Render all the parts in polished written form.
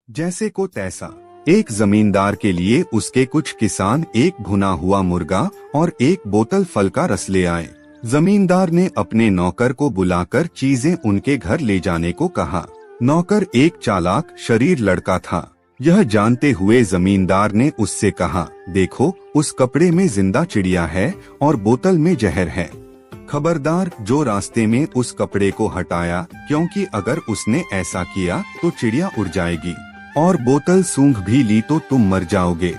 जैसे को तैसा। एक जमींदार के लिए उसके कुछ किसान एक भुना हुआ मुर्गा और एक बोतल फल का रस ले आए। जमींदार ने अपने नौकर को बुलाकर चीजें उनके घर ले जाने को कहा। नौकर एक चालाक शरीर लड़का था। यह जानते हुए जमींदार ने उससे कहा, देखो उस कपड़े में जिंदा चिड़िया है और बोतल में जहर है। खबरदार जो रास्ते में उस कपड़े को हटाया, क्योंकि अगर उसने ऐसा किया तो चिड़िया उड़ जाएगी और बोतल सूंघ भी ली तो तुम मर जाओगे।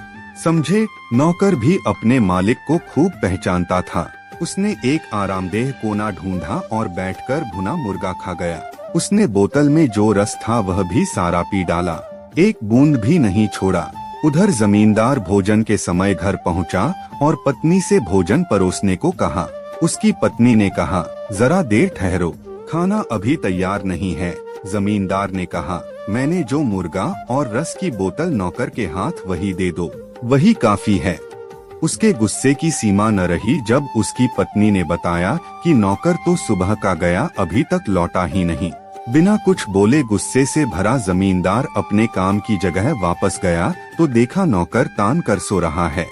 समझे? नौकर भी अपने मालिक को खूब पहचानता था। उसने एक आरामदेह कोना ढूंढा और बैठकर भुना मुर्गा खा गया। उसने बोतल में जो रस था वह भी सारा पी डाला, एक बूंद भी नहीं छोड़ा। उधर जमींदार भोजन के समय घर पहुंचा और पत्नी से भोजन परोसने को कहा। उसकी पत्नी ने कहा, जरा देर ठहरो, खाना अभी तैयार नहीं है। जमींदार ने कहा, मैंने जो मुर्गा और रस की बोतल नौकर के हाथ वही दे दो, वही काफी है। उसके गुस्से की सीमा न रही जब उसकी पत्नी ने बताया कि नौकर तो सुबह का गया, अभी तक लौटा ही नहीं। बिना कुछ बोले गुस्से से भरा जमींदार अपने काम की जगह वापस गया तो देखा नौकर तान कर सो रहा है।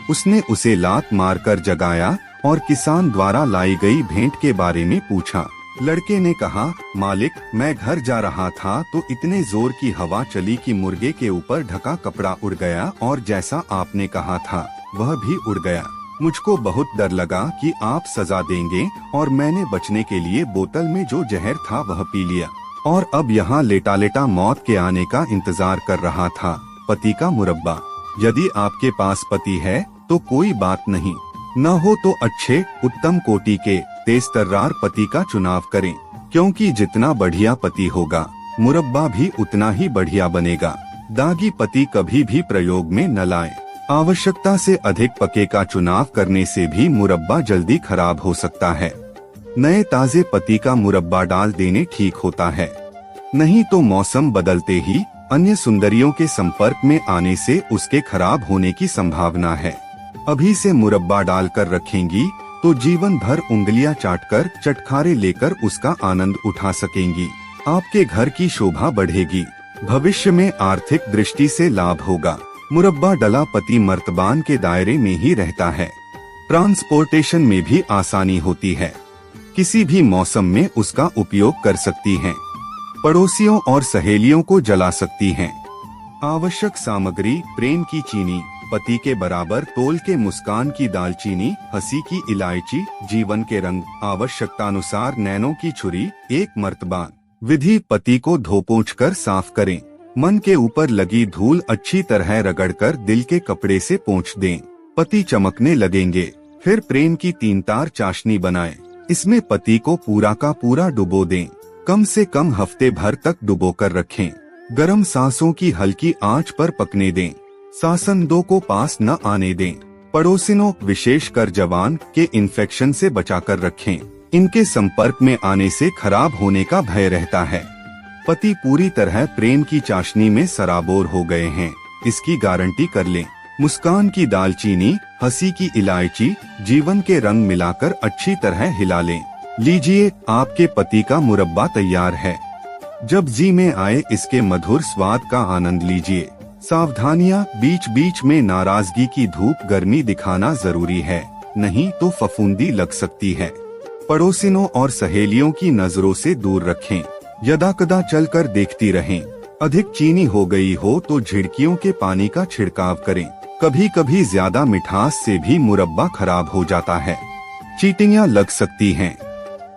उसने उसे लात मारकर जगाया और किसान द्वारा लाई गई भेंट के बारे में पूछा। लड़के ने कहा, मालिक मैं घर जा रहा था तो इतने जोर की हवा चली कि मुर्गे के ऊपर ढका कपड़ा उड़ गया और जैसा आपने कहा था वह भी उड़ गया। मुझको बहुत डर लगा कि आप सजा देंगे और मैंने बचने के लिए बोतल में जो जहर था वह पी लिया और अब यहाँ लेटा लेटा मौत के आने का इंतजार कर रहा था। पति का मुरब्बा। यदि आपके पास पति है तो कोई बात नहीं, न हो तो अच्छे उत्तम कोटि के तेज-तर्रार पति का चुनाव करें, क्योंकि जितना बढ़िया पति होगा मुरब्बा भी उतना ही बढ़िया बनेगा। दागी पति कभी भी प्रयोग में न लाएं। आवश्यकता से अधिक पके का चुनाव करने से भी मुरब्बा जल्दी खराब हो सकता है। नए ताजे पति का मुरब्बा डाल देने ठीक होता है, नहीं तो मौसम बदलते ही अन्य सुंदरियों के संपर्क में आने से उसके खराब होने की संभावना है। अभी से मुरब्बा डालकर रखेंगी तो जीवन भर उंगलियां चाटकर चटखारे लेकर उसका आनंद उठा सकेंगी। आपके घर की शोभा बढ़ेगी, भविष्य में आर्थिक दृष्टि से लाभ होगा। मुरब्बा डला पति मर्तबान के दायरे में ही रहता है। ट्रांसपोर्टेशन में भी आसानी होती है, किसी भी मौसम में उसका उपयोग कर सकती हैं। पड़ोसियों और सहेलियों को जला सकती हैं। आवश्यक सामग्री, प्रेम की चीनी, पति के बराबर तोल के मुस्कान की दालचीनी, हंसी की इलायची, जीवन के रंग, आवश्यकतानुसार नैनों की छुरी, एक मर्तबान। विधि, पति को धो पोंछ कर साफ करें। मन के ऊपर लगी धूल अच्छी तरह रगड़कर दिल के कपड़े से पोंछ दें। पति चमकने लगेंगे। फिर प्रेम की 3 तार चाशनी बनाएं। इसमें पति को पूरा का पूरा डुबो दें। कम से कम हफ्ते भर तक डुबो कर रखें। गरम सांसों की हल्की आंच पर पकने दें। सांसंदों को पास न आने दें। पड़ोसिनों, विशेषकर जवान के इन्फेक्शन से बचाकर रखें। इनके संपर्क में आने से खराब होने का भय रहता है। पति पूरी तरह प्रेम की चाशनी में सराबोर हो गए हैं, इसकी गारंटी कर लें। मुस्कान की दालचीनी, हंसी की इलायची, जीवन के रंग मिलाकर अच्छी तरह हिला लें। लीजिए, आपके पति का मुरब्बा तैयार है। जब जी में आए इसके मधुर स्वाद का आनंद लीजिए। सावधानियां, बीच बीच में नाराजगी की धूप गर्मी दिखाना जरूरी है, नहीं तो फफूंदी लग सकती है। पड़ोसिनों और सहेलियों की नजरों से दूर रखें। यदाकदा चलकर देखती रहें। अधिक चीनी हो गई हो तो झिड़कियों के पानी का छिड़काव करें। कभी कभी ज्यादा मिठास से भी मुरब्बा खराब हो जाता है। चींटियां लग सकती हैं।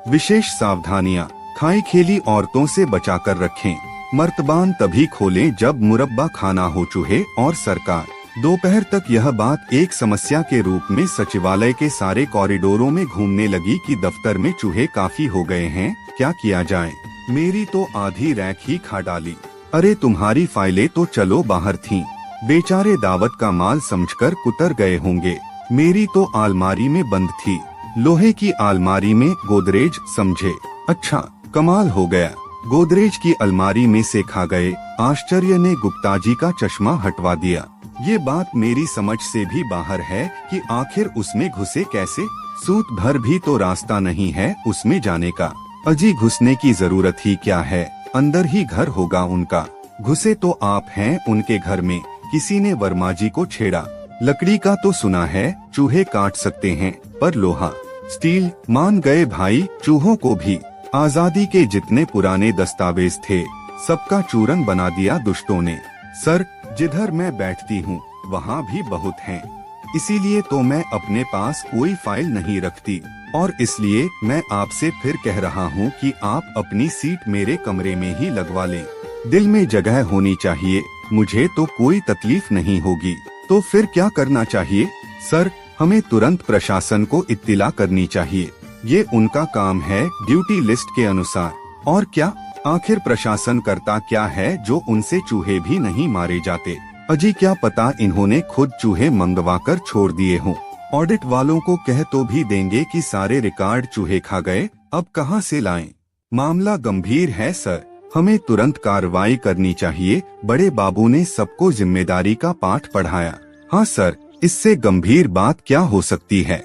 विशेष सावधानियां, खाई खेली औरतों से बचाकर रखें। मर्तबान तभी खोलें जब मुरब्बा खाना हो चूहे और सरकार। दोपहर तक यह बात एक समस्या के रूप में सचिवालय के सारे कॉरिडोरों में घूमने लगी कि दफ्तर में चूहे काफी हो गए हैं, क्या किया जाए। मेरी तो आधी रैक ही खा डाली। अरे तुम्हारी फाइलें तो चलो बाहर थीं। बेचारे दावत का माल समझकर कुतर गए होंगे। मेरी तो अलमारी में बंद थी। लोहे की अलमारी में गोदरेज समझे। अच्छा, कमाल हो गया, गोदरेज की अलमारी में से खा गए। आश्चर्य ने गुप्ता जी का चश्मा हटवा दिया। ये बात मेरी समझ से भी बाहर है कि आखिर उसमें घुसे कैसे। सूत भर भी तो रास्ता नहीं है उसमें जाने का। अजी, घुसने की जरूरत ही क्या है, अंदर ही घर होगा उनका। घुसे तो आप हैं उनके घर में, किसी ने वर्मा जी को छेड़ा। लकड़ी का तो सुना है चूहे काट सकते हैं, पर लोहा स्टील मान गए भाई चूहों को भी। आजादी के जितने पुराने दस्तावेज थे सबका चूरन बना दिया दुष्टों ने। सर, जिधर मैं बैठती हूँ वहाँ भी बहुत हैं, इसीलिए तो मैं अपने पास कोई फाइल नहीं रखती, और इसलिए मैं आपसे फिर कह रहा हूँ कि आप अपनी सीट मेरे कमरे में ही लगवा लें। दिल में जगह होनी चाहिए, मुझे तो कोई तकलीफ नहीं होगी। तो फिर क्या करना चाहिए? सर, हमें तुरंत प्रशासन को इत्तिला करनी चाहिए, ये उनका काम है ड्यूटी लिस्ट के अनुसार। और क्या? आखिर प्रशासन करता क्या है जो उनसे चूहे भी नहीं मारे जाते? अजी क्या पता इन्होंने खुद चूहे मंगवा कर छोड़ दिए हों। ऑडिट वालों को कह तो भी देंगे कि सारे रिकॉर्ड चूहे खा गए, अब कहां से लाएं? मामला गंभीर है सर, हमें तुरंत कार्रवाई करनी चाहिए। बड़े बाबू ने सबको जिम्मेदारी का पाठ पढ़ाया। हाँ सर, इससे गंभीर बात क्या हो सकती है?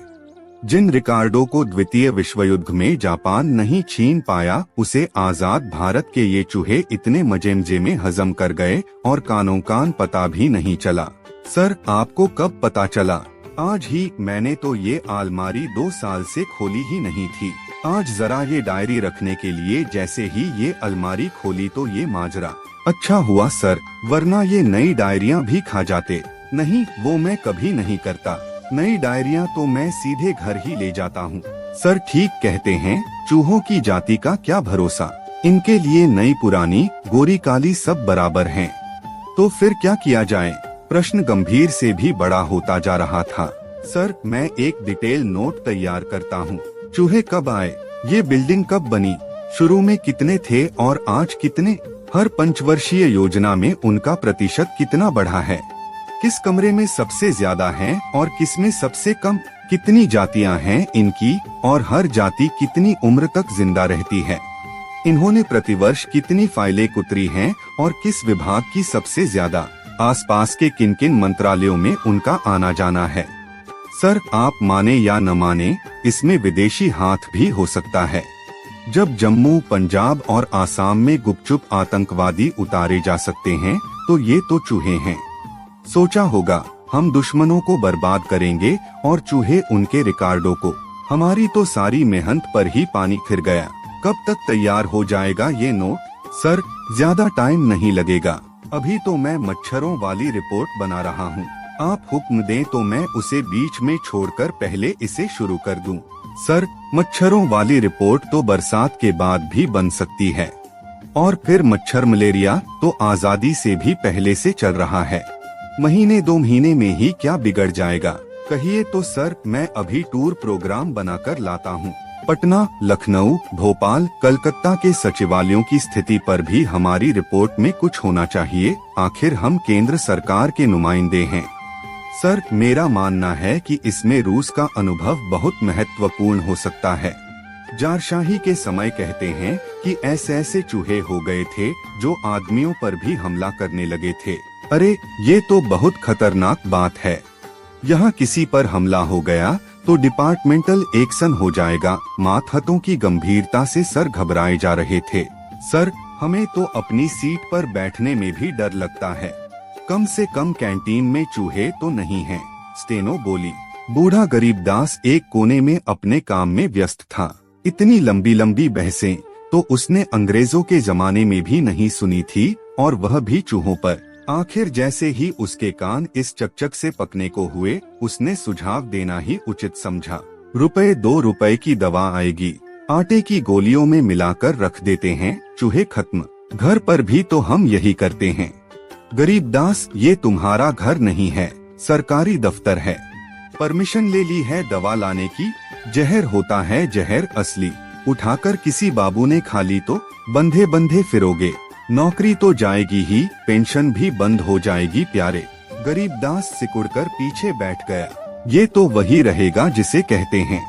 जिन रिकॉर्डों को द्वितीय विश्व युद्ध में जापान नहीं छीन पाया, उसे आजाद भारत के ये चूहे इतने मजे में हजम कर गए और कानों कान पता भी नहीं चला। सर, आपको कब पता चला? आज ही, मैंने तो ये अलमारी 2 साल से खोली ही नहीं थी। आज जरा ये डायरी रखने के लिए जैसे ही ये अलमारी खोली तो ये माजरा। अच्छा हुआ सर, वरना ये नई डायरियां भी खा जाते। नहीं, वो मैं कभी नहीं करता, नई डायरियां तो मैं सीधे घर ही ले जाता हूँ। सर ठीक कहते हैं, चूहों की जाति का क्या भरोसा, इनके लिए नई पुरानी गोरी काली सब बराबर हैं। तो फिर क्या किया जाए? प्रश्न गंभीर से भी बड़ा होता जा रहा था। सर, मैं एक डिटेल नोट तैयार करता हूँ। चूहे कब आए? ये बिल्डिंग कब बनी? शुरू में कितने थे और आज कितने? हर पंचवर्षीय योजना में उनका प्रतिशत कितना बढ़ा है? किस कमरे में सबसे ज्यादा हैं और किसमें सबसे कम? कितनी जातियां हैं इनकी और हर जाति कितनी उम्र तक जिंदा रहती है? इन्होंने प्रतिवर्ष कितनी फाइलें कुतरी हैं और किस विभाग की सबसे ज्यादा? आसपास के किन किन मंत्रालयों में उनका आना जाना है? सर, आप माने या न माने, इसमें विदेशी हाथ भी हो सकता है। जब जम्मू, पंजाब और आसाम में गुपचुप आतंकवादी उतारे जा सकते हैं, तो ये तो चूहे हैं। सोचा होगा हम दुश्मनों को बर्बाद करेंगे और चूहे उनके रिकॉर्डों को। हमारी तो सारी मेहनत पर ही पानी फिर गया। कब तक तैयार हो जाएगा ये नोट? सर, ज्यादा टाइम नहीं लगेगा, अभी तो मैं मच्छरों वाली रिपोर्ट बना रहा हूँ। आप हुक्म दें तो मैं उसे बीच में छोड़कर पहले इसे शुरू कर दूं। सर, मच्छरों वाली रिपोर्ट तो बरसात के बाद भी बन सकती है, और फिर मच्छर मलेरिया तो आजादी से भी पहले से चल रहा है। महीने 2 महीने में ही क्या बिगड़ जाएगा? कहिए तो सर, मैं अभी टूर प्रोग्राम बनाकर लाता हूँ। पटना, लखनऊ, भोपाल, कलकत्ता के सचिवालयों की स्थिति पर भी हमारी रिपोर्ट में कुछ होना चाहिए। आखिर हम केंद्र सरकार के नुमाइंदे हैं। सर, मेरा मानना है कि इसमें रूस का अनुभव बहुत महत्वपूर्ण हो सकता है। जारशाही के समय कहते हैं कि ऐसे चूहे हो गए थे जो आदमियों पर भी हमला करने लगे थे। अरे, ये तो बहुत खतरनाक बात है। यहाँ किसी पर हमला हो गया तो डिपार्टमेंटल एक्शन हो जाएगा। मातहतों की गंभीरता से सर घबराए जा रहे थे। सर, हमें तो अपनी सीट पर बैठने में भी डर लगता है। कम से कम कैंटीन में चूहे तो नहीं हैं। स्टेनो बोली। बूढ़ा गरीबदास एक कोने में अपने काम में व्यस्त था। इतनी लंबी लंबी बहसें तो उसने अंग्रेजों के जमाने में भी नहीं सुनी थी, और वह भी चूहों पर। आखिर जैसे ही उसके कान इस चकचक से पकने को हुए, उसने सुझाव देना ही उचित समझा। ₹2 की दवा आएगी, आटे की गोलियों में मिलाकर रख देते हैं, चूहे खत्म। घर पर भी तो हम यही करते हैं। गरीबदास, ये तुम्हारा घर नहीं है, सरकारी दफ्तर है। परमिशन ले ली है दवा लाने की? जहर होता है जहर असली, उठाकर किसी बाबू ने खा ली तो बंधे बंधे फिरोगे। नौकरी तो जाएगी ही, पेंशन भी बंद हो जाएगी प्यारे। गरीबदास सिकुड़कर पीछे बैठ गया। ये तो वही रहेगा जिसे कहते हैं।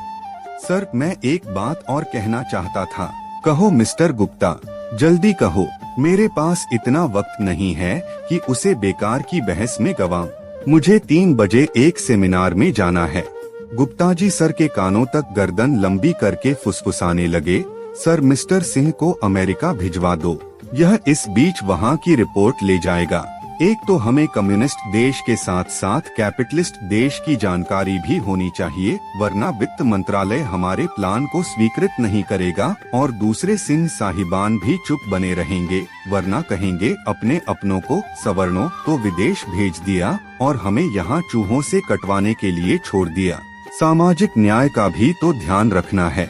सर, मैं एक बात और कहना चाहता था। कहो मिस्टर गुप्ता, जल्दी कहो। मेरे पास इतना वक्त नहीं है कि उसे बेकार की बहस में गवाऊं। मुझे 3 बजे एक सेमिनार में जाना है। गुप्ता जी सर के कानों तक गर्दन लंबी करके फुसफुसाने लगे। सर, मिस्टर सिंह को अमेरिका भिजवा दो। यह इस बीच वहाँ की रिपोर्ट ले जाएगा। एक तो हमें कम्युनिस्ट देश के साथ साथ कैपिटलिस्ट देश की जानकारी भी होनी चाहिए, वरना वित्त मंत्रालय हमारे प्लान को स्वीकृत नहीं करेगा और दूसरे सिंह साहिबान भी चुप बने रहेंगे, वरना कहेंगे अपने अपनों को सवर्णों तो विदेश भेज दिया और हमें यहाँ चूहों से कटवाने के लिए छोड़ दिया। सामाजिक न्याय का भी तो ध्यान रखना है।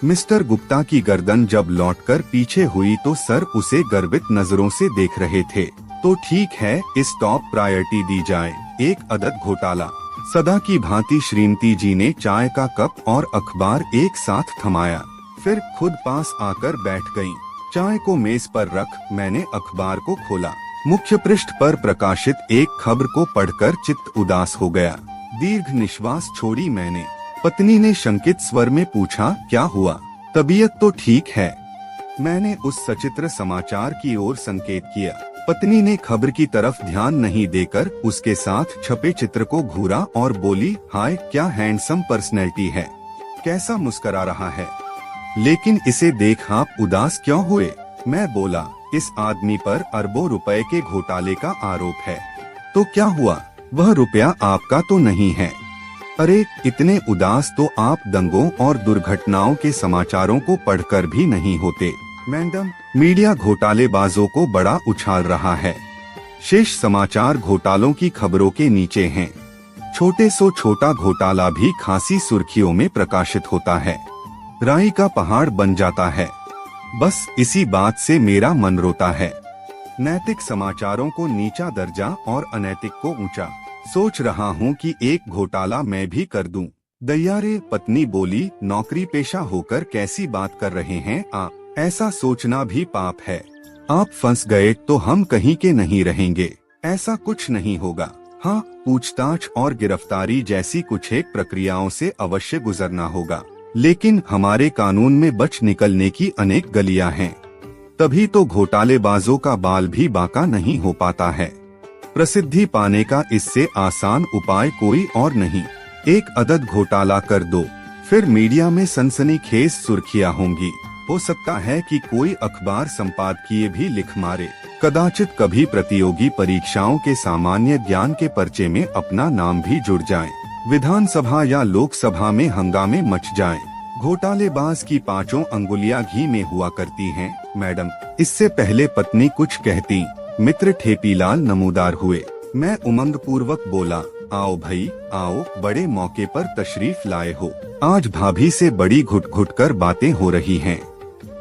मिस्टर गुप्ता की गर्दन जब लौटकर पीछे हुई तो सर उसे गर्वित नजरों से देख रहे थे। तो ठीक है, इस टॉप प्रायोरिटी दी जाए। एक अदद घोटाला। सदा की भांति श्रीमती जी ने चाय का कप और अखबार एक साथ थमाया, फिर खुद पास आकर बैठ गईं। चाय को मेज पर रख मैंने अखबार को खोला। मुख्य पृष्ठ पर प्रकाशित एक खबर को पढ़कर चित्त उदास हो गया। दीर्घ निश्वास छोड़ी मैंने। पत्नी ने शंकित स्वर में पूछा, क्या हुआ? तबीयत तो ठीक है। मैंने उस सचित्र समाचार की ओर संकेत किया। पत्नी ने खबर की तरफ ध्यान नहीं देकर उसके साथ छपे चित्र को घूरा और बोली, हाय क्या हैंडसम पर्सनैलिटी है, कैसा मुस्करा रहा है। लेकिन इसे देख आप उदास क्यों हुए? मैं बोला, इस आदमी पर अरबों रुपए के घोटाले का आरोप है। तो क्या हुआ? वह रुपया आपका तो नहीं है। अरे इतने उदास तो आप दंगों और दुर्घटनाओं के समाचारों को पढ़कर भी नहीं होते। मैडम, मीडिया घोटालेबाजों को बड़ा उछाल रहा है। शेष समाचार घोटालों की खबरों के नीचे हैं। छोटे सो छोटा घोटाला भी खासी सुर्खियों में प्रकाशित होता है, राई का पहाड़ बन जाता है। बस इसी बात से मेरा मन रोता है। नैतिक समाचारों को नीचा दर्जा और अनैतिक को ऊंचा। सोच रहा हूँ कि एक घोटाला मैं भी कर दूं। दैयारे, पत्नी बोली, नौकरी पेशा होकर कैसी बात कर रहे हैं ऐसा सोचना भी पाप है। आप फंस गए तो हम कहीं के नहीं रहेंगे। ऐसा कुछ नहीं होगा। हाँ, पूछताछ और गिरफ्तारी जैसी कुछ एक प्रक्रियाओं से अवश्य गुजरना होगा, लेकिन हमारे कानून में बच निकलने की अनेक गलियां हैं। तभी तो घोटालेबाजों का बाल भी बांका नहीं हो पाता है। प्रसिद्धि पाने का इससे आसान उपाय कोई और नहीं। एक अदद घोटाला कर दो, फिर मीडिया में सनसनीखेज सुर्खियां होंगी। हो सकता है कि कोई अखबार संपादकीय भी लिख मारे। कदाचित कभी प्रतियोगी परीक्षाओं के सामान्य ज्ञान के पर्चे में अपना नाम भी जुड़ जाए। विधानसभा या लोकसभा में हंगामे मच जाएं। घोटालेबाज की पांचों अंगुलियां घी में हुआ करती हैं, मैडम। इससे पहले पत्नी कुछ कहती, मित्र ठेपीलाल नमूदार हुए। मैं उमंग पूर्वक बोला, आओ भाई आओ, बड़े मौके पर तशरीफ लाए हो। आज भाभी से बड़ी घुट घुट कर बातें हो रही हैं।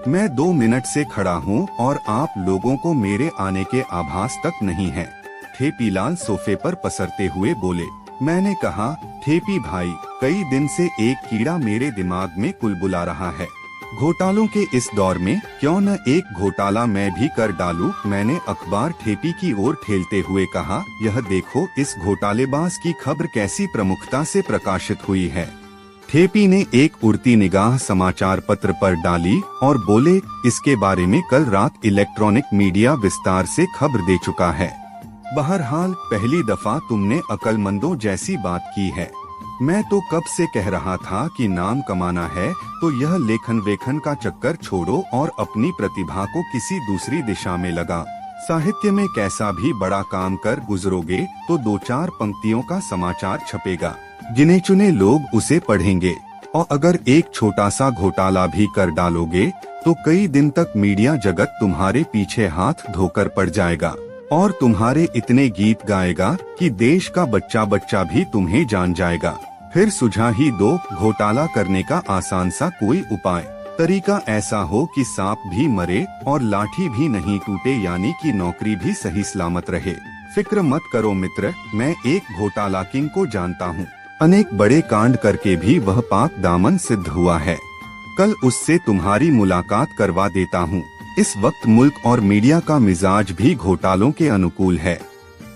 मैं 2 मिनट से खड़ा हूँ और आप लोगों को मेरे आने के आभास तक नहीं है। ठेपीलाल सोफे पर पसरते हुए बोले। मैंने कहा, ठेपी भाई, कई दिन से एक कीड़ा मेरे दिमाग में कुलबुला रहा है। घोटालों के इस दौर में क्यों न एक घोटाला मैं भी कर डालूं। मैंने अखबार ठेपी की ओर ठेलते हुए कहा, यह देखो इस घोटालेबाज की खबर कैसी प्रमुखता से प्रकाशित हुई है। ठेपी ने एक उड़ती निगाह समाचार पत्र पर डाली और बोले, इसके बारे में कल रात इलेक्ट्रॉनिक मीडिया विस्तार से खबर दे चुका है। बहरहाल पहली दफा तुमने अक्लमंदों जैसी बात की है। मैं तो कब से कह रहा था कि नाम कमाना है तो यह लेखन वेखन का चक्कर छोड़ो और अपनी प्रतिभा को किसी दूसरी दिशा में लगा। साहित्य में कैसा भी बड़ा काम कर गुजरोगे तो 2-4 पंक्तियों का समाचार छपेगा, गिने चुने लोग उसे पढ़ेंगे। और अगर एक छोटा सा घोटाला भी कर डालोगे तो कई दिन तक मीडिया जगत तुम्हारे पीछे हाथ धोकर पड़ जाएगा और तुम्हारे इतने गीत गाएगा कि देश का बच्चा बच्चा भी तुम्हें जान जाएगा। फिर सुझा ही दो घोटाला करने का आसान सा कोई उपाय। तरीका ऐसा हो कि सांप भी मरे और लाठी भी नहीं टूटे, यानी कि नौकरी भी सही सलामत रहे। फिक्र मत करो मित्र, मैं एक घोटाला किंग को जानता हूँ। अनेक बड़े कांड करके भी वह पाक दामन सिद्ध हुआ है। कल उससे तुम्हारी मुलाकात करवा देता हूँ। इस वक्त मुल्क और मीडिया का मिजाज भी घोटालों के अनुकूल है।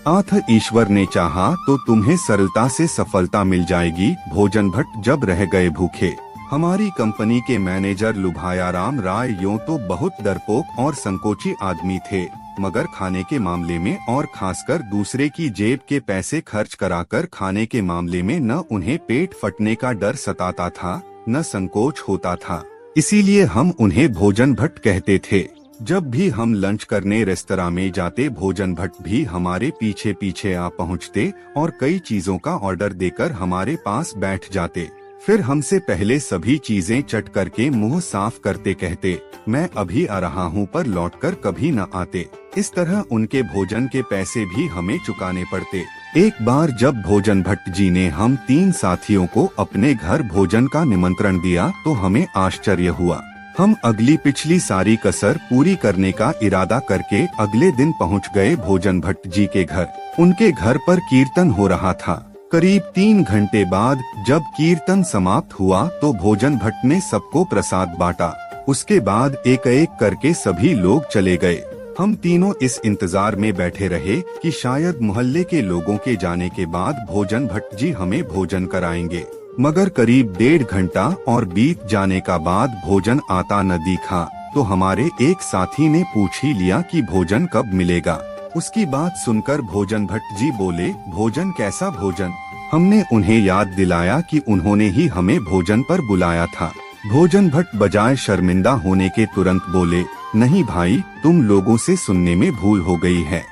आथ ईश्वर ने चाहा तो तुम्हें सरलता से सफलता मिल जाएगी। भोजन भट्ट जब रह गए भूखे। हमारी कंपनी के मैनेजर लुभायाराम राय यूं तो बहुत डरपोक और संकोची आदमी थे, मगर खाने के मामले में और खासकर दूसरे की जेब के पैसे खर्च कराकर खाने के मामले में न उन्हें पेट फटने का डर सताता था, न संकोच होता था। इसीलिए हम उन्हें भोजन भट्ट कहते थे। जब भी हम लंच करने रेस्तरां में जाते, भोजन भट्ट भी हमारे पीछे पीछे आ पहुंचते और कई चीजों का ऑर्डर देकर हमारे पास बैठ जाते। फिर हमसे पहले सभी चीजें चट करके मुंह साफ करते कहते, मैं अभी आ रहा हूँ, पर लौटकर कभी न आते। इस तरह उनके भोजन के पैसे भी हमें चुकाने पड़ते। एक बार जब भोजन भट्ट जी ने हम 3 साथियों को अपने घर भोजन का निमंत्रण दिया तो हमें आश्चर्य हुआ। हम अगली पिछली सारी कसर पूरी करने का इरादा करके अगले दिन पहुंच गए भोजन भट्ट जी के घर। उनके घर पर कीर्तन हो रहा था। करीब 3 घंटे बाद जब कीर्तन समाप्त हुआ तो भोजन भट्ट ने सबको प्रसाद बांटा। उसके बाद एक एक करके सभी लोग चले गए। हम तीनों इस इंतजार में बैठे रहे कि शायद मोहल्ले के लोगों के जाने के बाद भोजन भट्ट जी हमें भोजन कराएंगे, मगर करीब 1.5 घंटा और बीत जाने का बाद भोजन आता न दिखा तो हमारे एक साथी ने पूछ ही लिया कि भोजन कब मिलेगा। उसकी बात सुनकर भोजन भट्ट जी बोले, भोजन कैसा भोजन? हमने उन्हें याद दिलाया कि उन्होंने ही हमें भोजन पर बुलाया था। भोजन भट्ट बजाय शर्मिंदा होने के तुरंत बोले, नहीं भाई, तुम लोगों से सुनने में भूल हो गई है।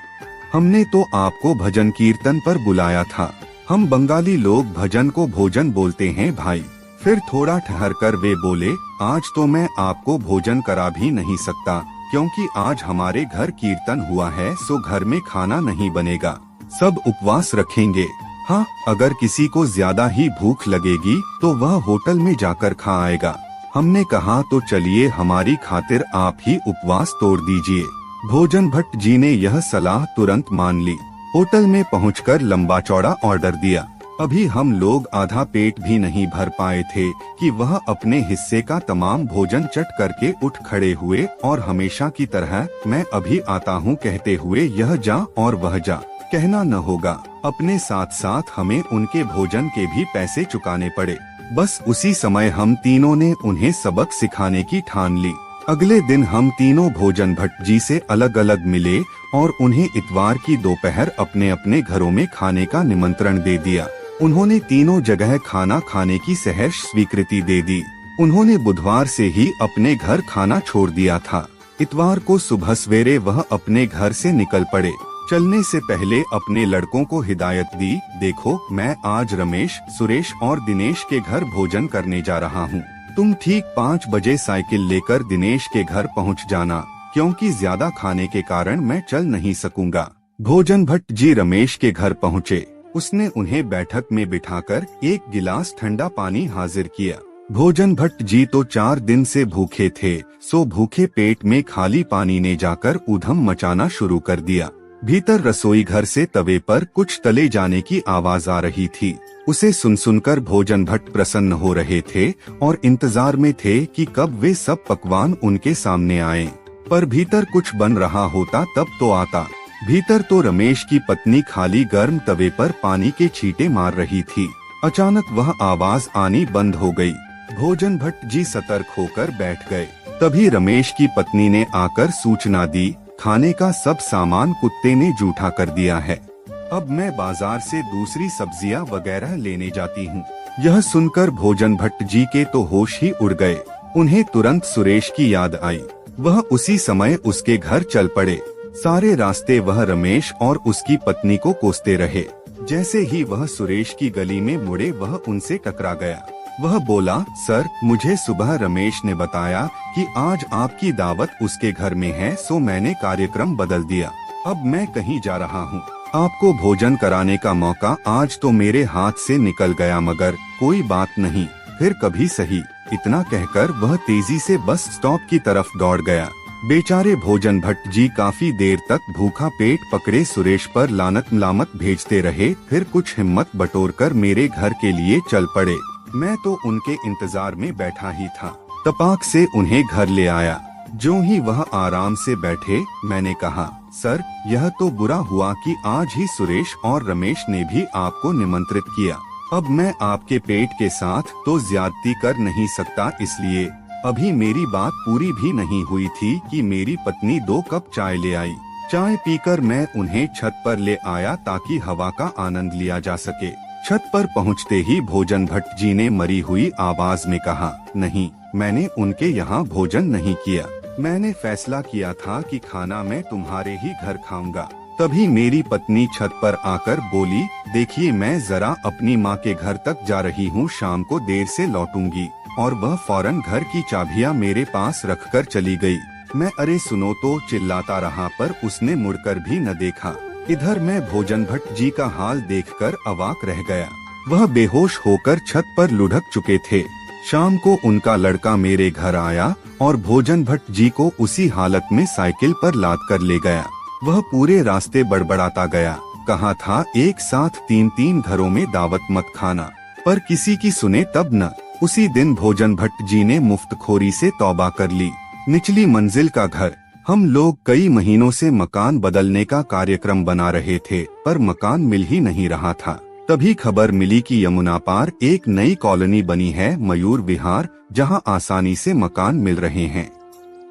हमने तो आपको भजन कीर्तन पर बुलाया था। हम बंगाली लोग भजन को भोजन बोलते हैं भाई। फिर थोड़ा ठहरकर वे बोले, आज तो मैं आपको भोजन करा भी नहीं सकता, क्योंकि आज हमारे घर कीर्तन हुआ है, सो घर में खाना नहीं बनेगा, सब उपवास रखेंगे। हाँ, अगर किसी को ज्यादा ही भूख लगेगी तो वह होटल में जाकर खा आएगा। हमने कहा तो चलिए, हमारी खातिर आप ही उपवास तोड़ दीजिए। भोजन भट्ट जी ने यह सलाह तुरंत मान ली। होटल में पहुंचकर लंबा चौड़ा ऑर्डर दिया। अभी हम लोग आधा पेट भी नहीं भर पाए थे कि वह अपने हिस्से का तमाम भोजन चट करके उठ खड़े हुए और हमेशा की तरह मैं अभी आता हूँ कहते हुए यह जा और वह जा कहना न होगा। अपने साथ साथ हमें उनके भोजन के भी पैसे चुकाने पड़े। बस उसी समय हम तीनों ने उन्हें सबक सिखाने की ठान ली। अगले दिन हम तीनों भोजन भट्ट जी से अलग अलग मिले और उन्हें इतवार की दोपहर अपने अपने घरों में खाने का निमंत्रण दे दिया। उन्होंने तीनों जगह खाना खाने की सहर्ष स्वीकृति दे दी। उन्होंने बुधवार से ही अपने घर खाना छोड़ दिया था। इतवार को सुबह सवेरे वह अपने घर से निकल पड़े। चलने से पहले अपने लड़कों को हिदायत दी, देखो मैं आज रमेश, सुरेश और दिनेश के घर भोजन करने जा रहा हूँ। तुम ठीक 5 बजे साइकिल लेकर दिनेश के घर पहुँच जाना, क्योंकि ज्यादा खाने के कारण मैं चल नहीं सकूंगा। भोजन भट्ट जी रमेश के घर पहुँचे। उसने उन्हें बैठक में बिठाकर एक गिलास ठंडा पानी हाजिर किया। भोजन भट्ट जी तो 4 दिन से भूखे थे, सो भूखे पेट में खाली पानी ने जाकर ऊधम मचाना शुरू कर दिया। भीतर रसोई घर से तवे पर कुछ तले जाने की आवाज आ रही थी। उसे सुनकर भोजन भट्ट प्रसन्न हो रहे थे और इंतजार में थे कि कब वे सब पकवान उनके सामने आए। पर भीतर कुछ बन रहा होता तब तो आता। भीतर तो रमेश की पत्नी खाली गर्म तवे पर पानी के छींटे मार रही थी। अचानक वह आवाज आनी बंद हो गई। भोजन भट्ट जी सतर्क होकर बैठ गए। तभी रमेश की पत्नी ने आकर सूचना दी, खाने का सब सामान कुत्ते ने जूठा कर दिया है। अब मैं बाजार से दूसरी सब्जियां वगैरह लेने जाती हूँ। यह सुनकर भोजन भट्ट जी के तो होश ही उड़ गए। उन्हें तुरंत सुरेश की याद आई। वह उसी समय उसके घर चल पड़े। सारे रास्ते वह रमेश और उसकी पत्नी को कोसते रहे। जैसे ही वह सुरेश की गली में मुड़े वह उनसे टकरा गया। वह बोला, सर, मुझे सुबह रमेश ने बताया कि आज आपकी दावत उसके घर में है, सो मैंने कार्यक्रम बदल दिया। अब मैं कहीं जा रहा हूँ। आपको भोजन कराने का मौका आज तो मेरे हाथ से निकल गया, मगर कोई बात नहीं, फिर कभी सही। इतना कहकर वह तेजी से बस स्टॉप की तरफ दौड़ गया। बेचारे भोजन भट्ट जी काफी देर तक भूखा पेट पकड़े सुरेश पर लानत मलामत भेजते रहे। फिर कुछ हिम्मत बटोरकर मेरे घर के लिए चल पड़े। मैं तो उनके इंतजार में बैठा ही था। तपाक से उन्हें घर ले आया। जो ही वह आराम से बैठे, मैंने कहा, सर, यह तो बुरा हुआ कि आज ही सुरेश और रमेश ने भी आपको निमंत्रित किया। अब मैं आपके पेट के साथ तो ज्यादती कर नहीं सकता, इसलिए अभी मेरी बात पूरी भी नहीं हुई थी कि मेरी पत्नी 2 कप चाय ले आई। चाय पीकर मैं उन्हें छत पर ले आया ताकि हवा का आनंद लिया जा सके। छत पर पहुंचते ही भोजन भट्ट जी ने मरी हुई आवाज में कहा, नहीं, मैंने उनके यहाँ भोजन नहीं किया। मैंने फैसला किया था कि खाना मैं तुम्हारे ही घर खाऊंगा। तभी मेरी पत्नी छत पर आकर बोली, देखिए मैं जरा अपनी माँ के घर तक जा रही हूँ, शाम को देर से लौटूंगी। और वह फौरन घर की चाबियाँ मेरे पास रखकर चली गई। मैं अरे सुनो तो चिल्लाता रहा, पर उसने मुड़कर भी न देखा। इधर मैं भोजन भट्ट जी का हाल देखकर अवाक रह गया। वह बेहोश होकर छत पर लुढ़क चुके थे। शाम को उनका लड़का मेरे घर आया और भोजन भट्ट जी को उसी हालत में साइकिल पर लाद कर ले गया। वह पूरे रास्ते बड़बड़ाता गया, कहा था एक साथ 3-3 घरों में दावत मत खाना, पर किसी की सुने तब न। उसी दिन भोजन भट्ट जी ने मुफ्तखोरी से तौबा कर ली। निचली मंजिल का घर। हम लोग कई महीनों से मकान बदलने का कार्यक्रम बना रहे थे, पर मकान मिल ही नहीं रहा था। तभी खबर मिली कि यमुना पार एक नई कॉलोनी बनी है, मयूर विहार, जहां आसानी से मकान मिल रहे हैं।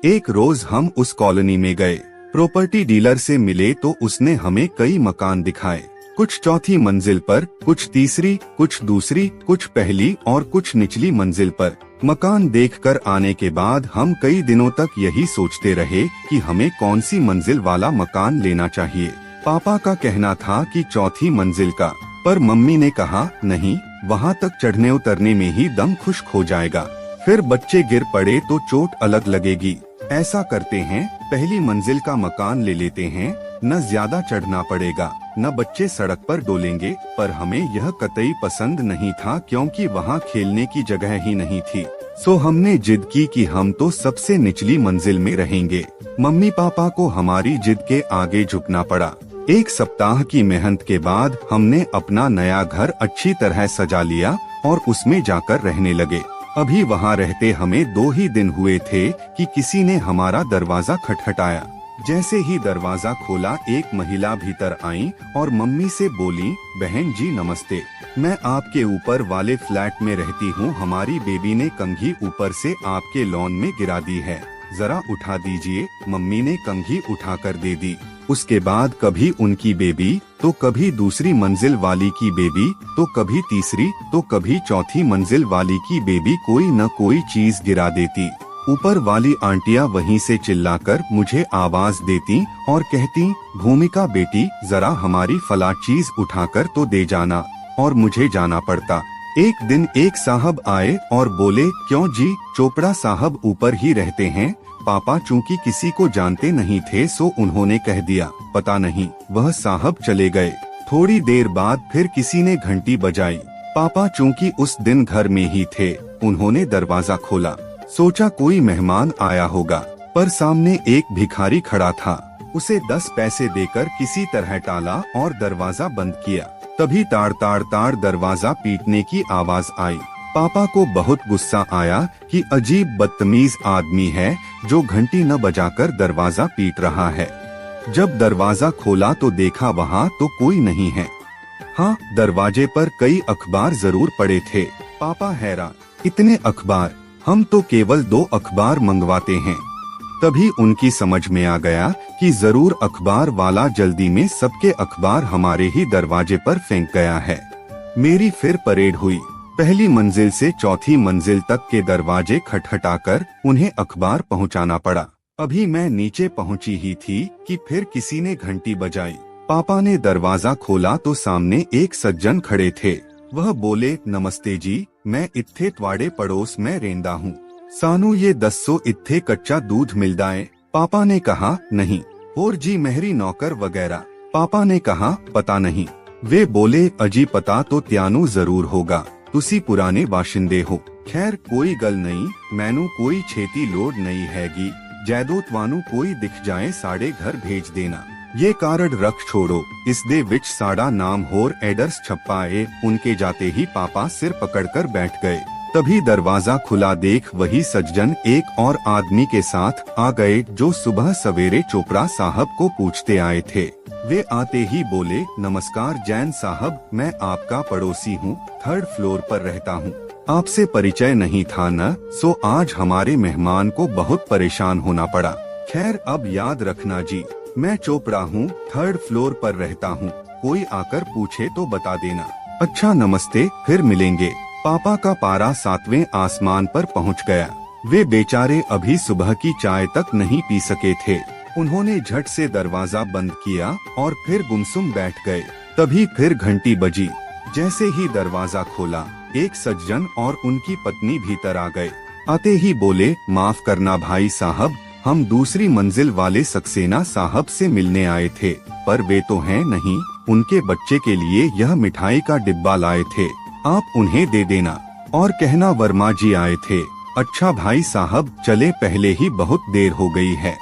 एक रोज हम उस कॉलोनी में गए। प्रॉपर्टी डीलर से मिले तो उसने हमें कई मकान दिखाए, कुछ चौथी मंजिल पर, कुछ तीसरी, कुछ दूसरी, कुछ पहली और कुछ निचली मंजिल पर। मकान देखकर आने के बाद हम कई दिनों तक यही सोचते रहे कि हमें कौन सी मंजिल वाला मकान लेना चाहिए। पापा का कहना था कि चौथी मंजिल का, पर मम्मी ने कहा नहीं, वहाँ तक चढ़ने उतरने में ही दम खुश्क हो जाएगा, फिर बच्चे गिर पड़े तो चोट अलग लगेगी। ऐसा करते हैं, पहली मंजिल का मकान ले लेते हैं, न ज्यादा चढ़ना पड़ेगा, न बच्चे सड़क पर डोलेंगे। पर हमें यह कतई पसंद नहीं था, क्योंकि वहाँ खेलने की जगह ही नहीं थी। सो हमने जिद की कि हम तो सबसे निचली मंजिल में रहेंगे। मम्मी पापा को हमारी जिद के आगे झुकना पड़ा। एक सप्ताह की मेहनत के बाद हमने अपना नया घर अच्छी तरह सजा लिया और उसमें जाकर रहने लगे। अभी वहाँ रहते हमें 2 ही दिन हुए थे कि किसी ने हमारा दरवाजा खटखटाया। जैसे ही दरवाजा खोला, एक महिला भीतर आई और मम्मी से बोली, बहन जी नमस्ते, मैं आपके ऊपर वाले फ्लैट में रहती हूँ। हमारी बेबी ने कंघी ऊपर से आपके लॉन में गिरा दी है, जरा उठा दीजिए। मम्मी ने कंघी उठाकर दे दी। उसके बाद कभी उनकी बेबी, तो कभी दूसरी मंजिल वाली की बेबी, तो कभी तीसरी, तो कभी चौथी मंजिल वाली की बेबी कोई न कोई चीज गिरा देती। ऊपर वाली आंटियां वहीं से चिल्लाकर मुझे आवाज देती और कहती, भूमिका बेटी जरा हमारी फला चीज उठाकर तो दे जाना, और मुझे जाना पड़ता। एक दिन एक साहब आए और बोले, क्यों जी, चोपड़ा साहब ऊपर ही रहते हैं? पापा चूंकि किसी को जानते नहीं थे, सो उन्होंने कह दिया, पता नहीं। वह साहब चले गए। थोड़ी देर बाद फिर किसी ने घंटी बजाई। पापा चूंकि उस दिन घर में ही थे, उन्होंने दरवाजा खोला। सोचा कोई मेहमान आया होगा, पर सामने एक भिखारी खड़ा था। उसे 10 पैसे देकर किसी तरह टाला और दरवाजा बंद किया। तभी ताड़ ताड़ ताड़ दरवाजा पीटने की आवाज आई। पापा को बहुत गुस्सा आया कि अजीब बदतमीज आदमी है जो घंटी न बजाकर दरवाजा पीट रहा है। जब दरवाजा खोला तो देखा वहाँ तो कोई नहीं है। हाँ, दरवाजे पर कई अखबार जरूर पड़े थे। पापा हैरान, इतने अखबार, हम तो केवल 2 अखबार मंगवाते हैं। तभी उनकी समझ में आ गया कि जरूर अखबार वाला जल्दी में सबके अखबार हमारे ही दरवाजे पर फेंक गया है। मेरी फिर परेड हुई। पहली मंजिल से चौथी मंजिल तक के दरवाजे खटखटाकर उन्हें अखबार पहुंचाना पड़ा। अभी मैं नीचे पहुंची ही थी कि फिर किसी ने घंटी बजाई। पापा ने दरवाजा खोला तो सामने एक सज्जन खड़े थे। वह बोले, नमस्ते जी, मैं इत्थे त्वाड़े पड़ोस में रेंदा हूँ। सानू ये 10 इत्थे कच्चा दूध मिलदा है। पापा ने कहा, नहीं। और जी मेहरी नौकर वगैरह? पापा ने कहा, पता नहीं। वे बोले, अजी पता तो त्यानू जरूर होगा, तुसी पुराने बाशिंदे हो। खैर कोई गल नहीं, मैनू कोई छेती लोड नहीं हैगी, जैदो तवानू कोई दिख जाए साड़े घर भेज देना। ये कार्ड रख छोड़ो, इस दे विच साड़ा नाम होर एडर्स छप्पा है। उनके जाते ही पापा सिर पकड़कर बैठ गए। तभी दरवाजा खुला देख वही सज्जन एक और आदमी के साथ आ गए जो सुबह सवेरे चोपड़ा साहब को पूछते आए थे। वे आते ही बोले, नमस्कार जैन साहब, मैं आपका पड़ोसी हूँ, 3rd फ्लोर पर रहता हूँ। आपसे परिचय नहीं था न, सो आज हमारे मेहमान को बहुत परेशान होना पड़ा। खैर अब याद रखना जी, मैं चोपड़ा हूँ, 3rd फ्लोर पर रहता हूँ, कोई आकर पूछे तो बता देना। अच्छा नमस्ते, फिर मिलेंगे। पापा का पारा 7वें आसमान पर पहुँच गया। वे बेचारे अभी सुबह की चाय तक नहीं पी सके थे। उन्होंने झट से दरवाजा बंद किया और फिर गुमसुम बैठ गए। तभी फिर घंटी बजी। जैसे ही दरवाजा खोला, एक सज्जन और उनकी पत्नी भीतर आ गए। आते ही बोले, माफ करना भाई साहब, हम दूसरी मंजिल वाले सक्सेना साहब से मिलने आए थे, पर वे तो हैं नहीं। उनके बच्चे के लिए यह मिठाई का डिब्बा लाए थे, आप उन्हें दे देना। और कहना वर्मा जी आए थे। अच्छा भाई साहब चले, पहले ही बहुत देर हो गई है।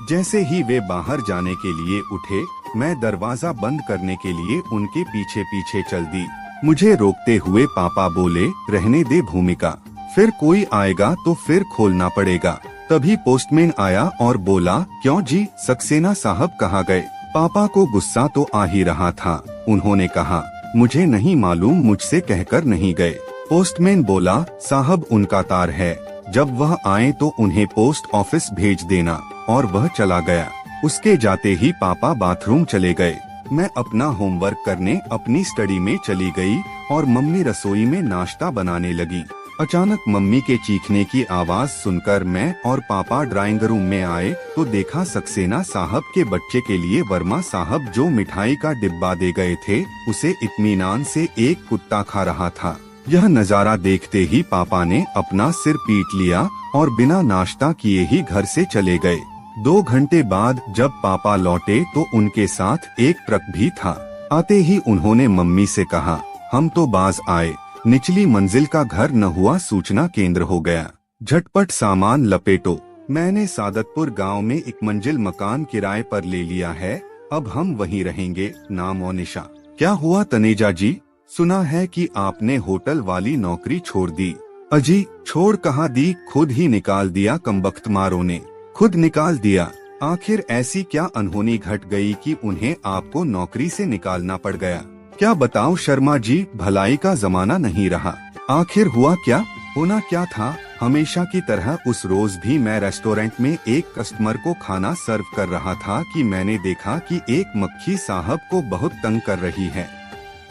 जैसे ही वे बाहर जाने के लिए उठे, मैं दरवाजा बंद करने के लिए उनके पीछे पीछे चल दी। मुझे रोकते हुए पापा बोले, रहने दे भूमिका, फिर कोई आएगा तो फिर खोलना पड़ेगा। तभी पोस्टमैन आया और बोला, क्यों जी, सक्सेना साहब कहाँ गए? पापा को गुस्सा तो आ ही रहा था। उन्होंने कहा, मुझे नहीं मालूम, मुझसे कहकर नहीं गए। पोस्टमैन बोला, साहब उनका तार है, जब वह आए तो उन्हें पोस्ट ऑफिस भेज देना। और वह चला गया। उसके जाते ही पापा बाथरूम चले गए। मैं अपना होमवर्क करने अपनी स्टडी में चली गई और मम्मी रसोई में नाश्ता बनाने लगी। अचानक मम्मी के चीखने की आवाज सुनकर मैं और पापा ड्राइंग रूम में आए तो देखा सक्सेना साहब के बच्चे के लिए वर्मा साहब जो मिठाई का डिब्बा दे गए थे, उसे इत्मीनान से एक कुत्ता खा रहा था। यह नजारा देखते ही पापा ने अपना सिर पीट लिया और बिना नाश्ता किए ही घर से चले गए। 2 घंटे बाद जब पापा लौटे तो उनके साथ एक ट्रक भी था। आते ही उन्होंने मम्मी से कहा, हम तो बाज आए, निचली मंजिल का घर न हुआ सूचना केंद्र हो गया, झटपट सामान लपेटो। मैंने सादतपुर गांव में एक मंजिल मकान किराए पर ले लिया है, अब हम वहीं रहेंगे, नाम और निशा। क्या हुआ तनेजा जी? सुना है कि आपने होटल वाली नौकरी छोड़ दी। अजी छोड़ कहाँ दी, खुद ही निकाल दिया कमबख्त मारों ने, खुद निकाल दिया। आखिर ऐसी क्या अनहोनी घट गई कि उन्हें आपको नौकरी से निकालना पड़ गया? क्या बताऊं शर्मा जी, भलाई का जमाना नहीं रहा। आखिर हुआ क्या? होना क्या था, हमेशा की तरह उस रोज भी मैं रेस्टोरेंट में एक कस्टमर को खाना सर्व कर रहा था कि मैंने देखा कि एक मक्खी साहब को बहुत तंग कर रही है।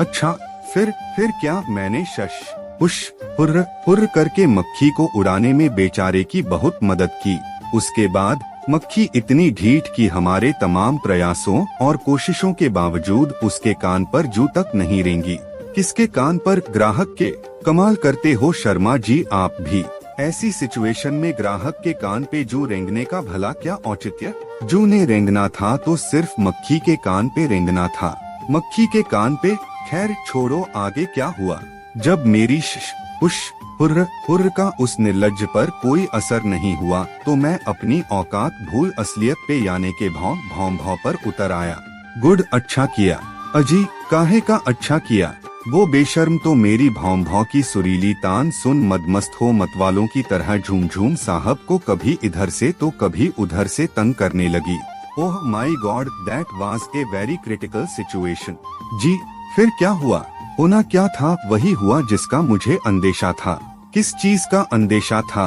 अच्छा फिर क्या? मैंने शश पुश हुर्र करके मक्खी को उड़ाने में बेचारे की बहुत मदद की। उसके बाद मक्खी इतनी ढीठ कि हमारे तमाम प्रयासों और कोशिशों के बावजूद उसके कान पर जू तक नहीं रेंगी। किसके कान पर? ग्राहक के। कमाल करते हो शर्मा जी आप भी। ऐसी सिचुएशन में ग्राहक के कान पे जू रेंगने का भला क्या औचित्य? जू ने रेंगना था तो सिर्फ मक्खी के कान पे रेंगना था, मक्खी के कान पे। खैर छोड़ो, आगे क्या हुआ? जब मेरी शश पुश हुर्र का उस निर्लज्ज पर कोई असर नहीं हुआ तो मैं अपनी औकात भूल असलियत पे यानी के भौं पर उतर आया। गुड, अच्छा किया। अजी काहे का अच्छा किया? वो बेशर्म तो मेरी भौं की सुरीली तान सुन मदमस्त हो मतवालों की तरह झूम झूम साहब को कभी इधर से तो कभी उधर से तंग करने लगी। Oh my God, that was a very critical situation. जी फिर क्या हुआ? होना क्या था? वही हुआ जिसका मुझे अंदेशा था। किस चीज का अंदेशा था?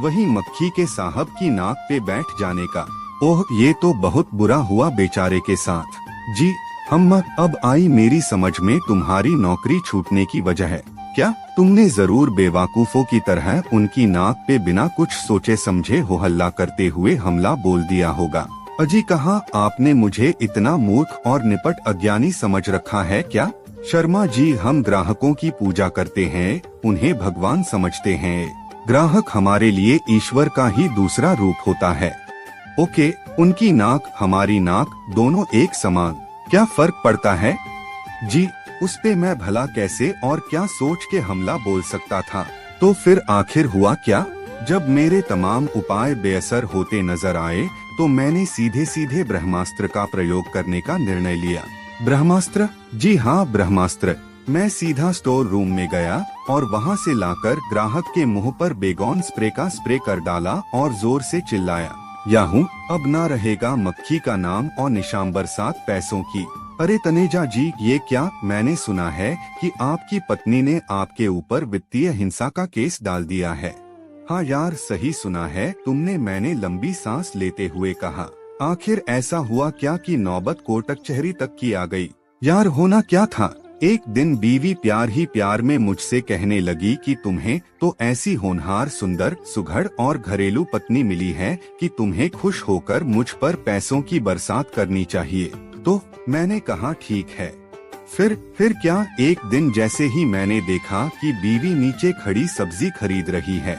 वही मक्खी के साहब की नाक पे बैठ जाने का। ओह ये तो बहुत बुरा हुआ बेचारे के साथ। जी हम अब आई मेरी समझ में तुम्हारी नौकरी छूटने की वजह है। क्या तुमने जरूर बेवकूफों की तरह उनकी नाक पे बिना कुछ सोचे समझे हो हल्ला करते हुए हमला बोल दिया होगा। अजी कहाँ, आपने मुझे इतना मूर्ख और निपट अज्ञानी समझ रखा है क्या? शर्मा जी हम ग्राहकों की पूजा करते हैं, उन्हें भगवान समझते हैं। ग्राहक हमारे लिए ईश्वर का ही दूसरा रूप होता है। ओके, उनकी नाक हमारी नाक दोनों एक समान, क्या फर्क पड़ता है? जी उस पे मैं भला कैसे और क्या सोच के हमला बोल सकता था? तो फिर आखिर हुआ क्या? जब मेरे तमाम उपाय बेअसर होते नजर आए तो मैंने सीधे सीधे ब्रह्मास्त्र का प्रयोग करने का निर्णय लिया। ब्रह्मास्त्र? जी हाँ ब्रह्मास्त्र। मैं सीधा स्टोर रूम में गया और वहाँ से लाकर ग्राहक के मुंह पर बेगोन स्प्रे का स्प्रे कर डाला और जोर से चिल्लाया, याहू अब ना रहेगा मक्खी का नाम और निशान बरसात पैसों की। अरे तनेजा जी ये क्या? मैंने सुना है कि आपकी पत्नी ने आपके ऊपर वित्तीय हिंसा का केस डाल दिया है। हाँ यार सही सुना है तुमने, मैंने लंबी सांस लेते हुए कहा। आखिर ऐसा हुआ क्या कि नौबत कोर्ट कचहरी तक की आ गई? यार होना क्या था, एक दिन बीवी प्यार ही प्यार में मुझसे कहने लगी कि तुम्हें तो ऐसी होनहार, सुंदर, सुघड़ और घरेलू पत्नी मिली है कि तुम्हें खुश होकर मुझ पर पैसों की बरसात करनी चाहिए। तो मैंने कहा ठीक है। फिर क्या? एक दिन जैसे ही मैंने देखा कि बीवी नीचे खड़ी सब्जी खरीद रही है,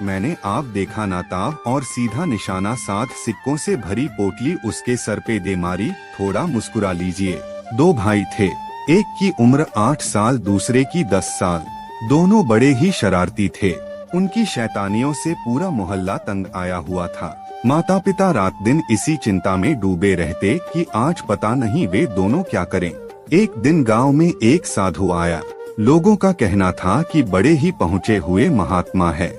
मैंने आप देखा नाताब और सीधा निशाना 7 सिक्कों से भरी पोटली उसके सर पे दे मारी। थोड़ा मुस्कुरा लीजिए। 2 भाई थे, एक की उम्र 8 साल, दूसरे की 10 साल। दोनों बड़े ही शरारती थे। उनकी शैतानियों से पूरा मोहल्ला तंग आया हुआ था। माता पिता रात दिन इसी चिंता में डूबे रहते कि आज पता नहीं वे दोनों क्या करें। एक दिन गांव में एक साधु आया। लोगों का कहना था कि बड़े ही पहुँचे हुए महात्मा है,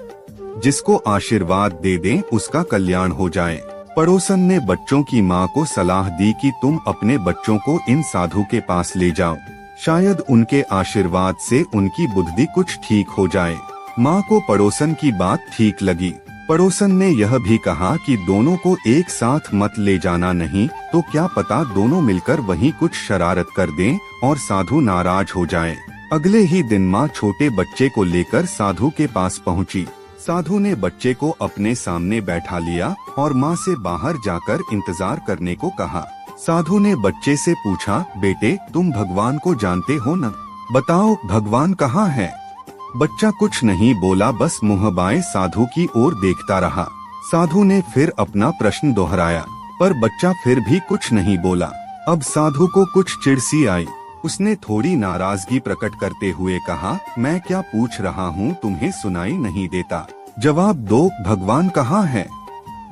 जिसको आशीर्वाद दे दें उसका कल्याण हो जाए। पड़ोसन ने बच्चों की माँ को सलाह दी कि तुम अपने बच्चों को इन साधु के पास ले जाओ, शायद उनके आशीर्वाद से उनकी बुद्धि कुछ ठीक हो जाए। माँ को पड़ोसन की बात ठीक लगी। पड़ोसन ने यह भी कहा कि दोनों को एक साथ मत ले जाना, नहीं तो क्या पता दोनों मिलकर वहीं कुछ शरारत कर दें और साधु नाराज हो जाए। अगले ही दिन माँ छोटे बच्चे को लेकर साधु के पास पहुँची। साधु ने बच्चे को अपने सामने बैठा लिया और माँ से बाहर जाकर इंतजार करने को कहा। साधु ने बच्चे से पूछा, बेटे तुम भगवान को जानते हो न? बताओ भगवान कहाँ है? बच्चा कुछ नहीं बोला, बस मुँह बाएं साधु की ओर देखता रहा। साधु ने फिर अपना प्रश्न दोहराया, पर बच्चा फिर भी कुछ नहीं बोला। अब साधु को कुछ चिढ़ सी आई। उसने थोड़ी नाराजगी प्रकट करते हुए कहा, मैं क्या पूछ रहा हूँ, तुम्हें सुनाई नहीं देता? जवाब दो, भगवान कहाँ है?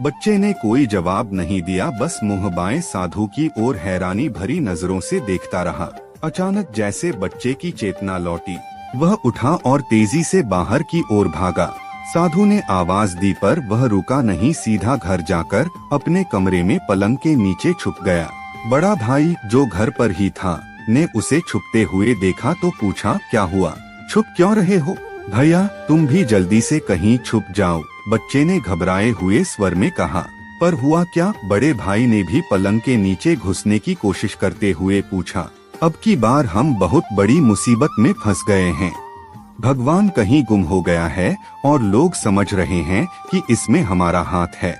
बच्चे ने कोई जवाब नहीं दिया, बस मुँह बाएं साधु की ओर हैरानी भरी नजरों से देखता रहा। अचानक जैसे बच्चे की चेतना लौटी, वह उठा और तेजी से बाहर की ओर भागा। साधु ने आवाज दी पर वह रुका नहीं, सीधा घर जाकर अपने कमरे में पलंग के नीचे छुप गया। बड़ा भाई जो घर पर ही था ने उसे छुपते हुए देखा तो पूछा, क्या हुआ, छुप क्यों रहे हो? भैया तुम भी जल्दी से कहीं छुप जाओ, बच्चे ने घबराए हुए स्वर में कहा। पर हुआ क्या? बड़े भाई ने भी पलंग के नीचे घुसने की कोशिश करते हुए पूछा। अब की बार हम बहुत बड़ी मुसीबत में फंस गए हैं। भगवान कहीं गुम हो गया है और लोग समझ रहे हैं कि इसमें हमारा हाथ है।